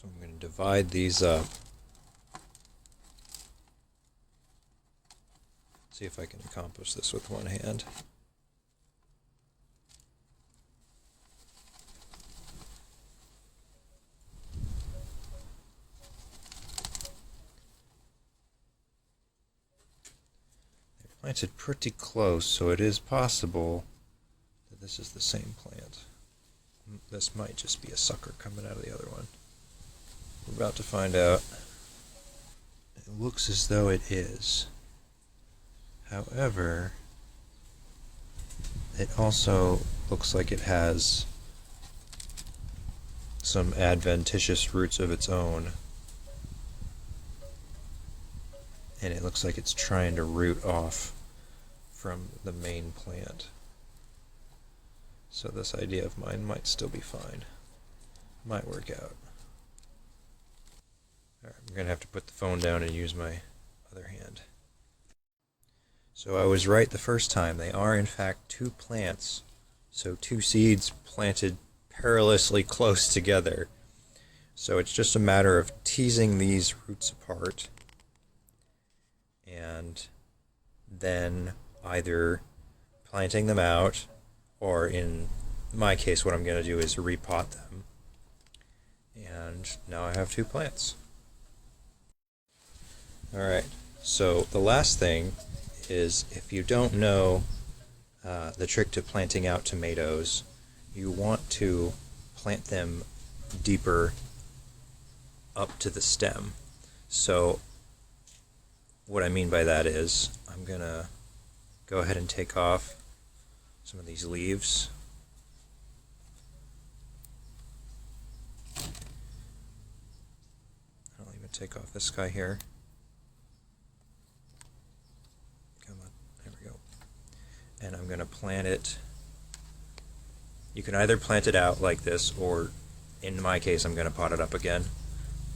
So I'm going to divide these up. See if I can accomplish this with one hand. They're planted pretty close, so it is possible that this is the same plant. This might just be a sucker coming out of the other one. We're about to find out. It looks as though it is. However, it also looks like it has some adventitious roots of its own. And it looks like it's trying to root off from the main plant. So this idea of mine might still be fine. Might work out. Alright, I'm going to have to put the phone down and use my other hand. So I was right the first time. They are in fact two plants. So two seeds planted perilously close together. So it's just a matter of teasing these roots apart and then either planting them out, or in my case what I'm going to do is repot them. And now I have two plants. Alright, so the last thing is, if you don't know the trick to planting out tomatoes, you want to plant them deeper up to the stem. So what I mean by that is, I'm going to go ahead and take off some of these leaves. I'll even take off this guy here. Come on, there we go. And I'm going to plant it. You can either plant it out like this, or in my case I'm going to pot it up again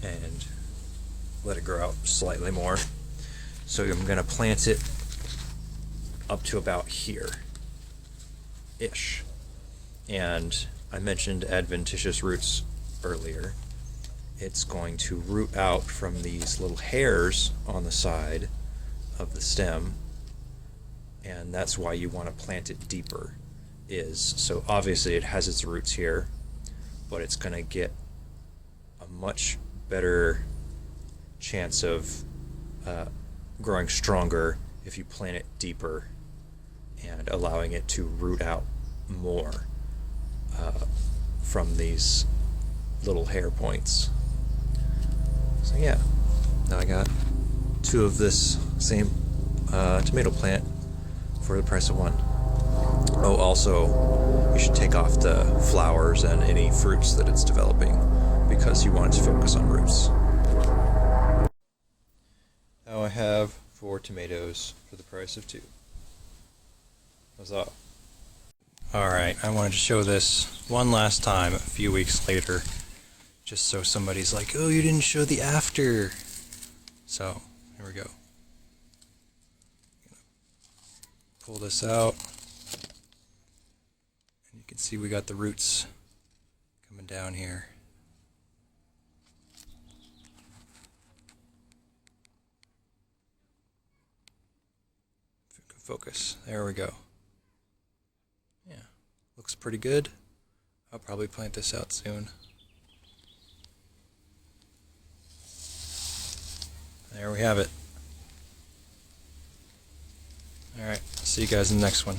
and let it grow out slightly more. So I'm going to plant it up to about here-ish. And I mentioned adventitious roots earlier. It's going to root out from these little hairs on the side of the stem, and that's why you want to plant it deeper. So obviously it has its roots here, but it's going to get a much better chance of growing stronger if you plant it deeper and allowing it to root out more from these little hair points. So yeah, now I got two of this same tomato plant for the price of one. Oh, also, you should take off the flowers and any fruits that it's developing, because you want it to focus on roots. Now I have 4 tomatoes for the price of 2. Huzzah. Alright, I wanted to show this one last time a few weeks later, just so somebody's like, oh, you didn't show the after. So, here we go. Pull this out, and you can see we got the roots coming down here. If you can focus, there we go. Yeah, looks pretty good. I'll probably plant this out soon. There we have it. Alright, see you guys in the next one.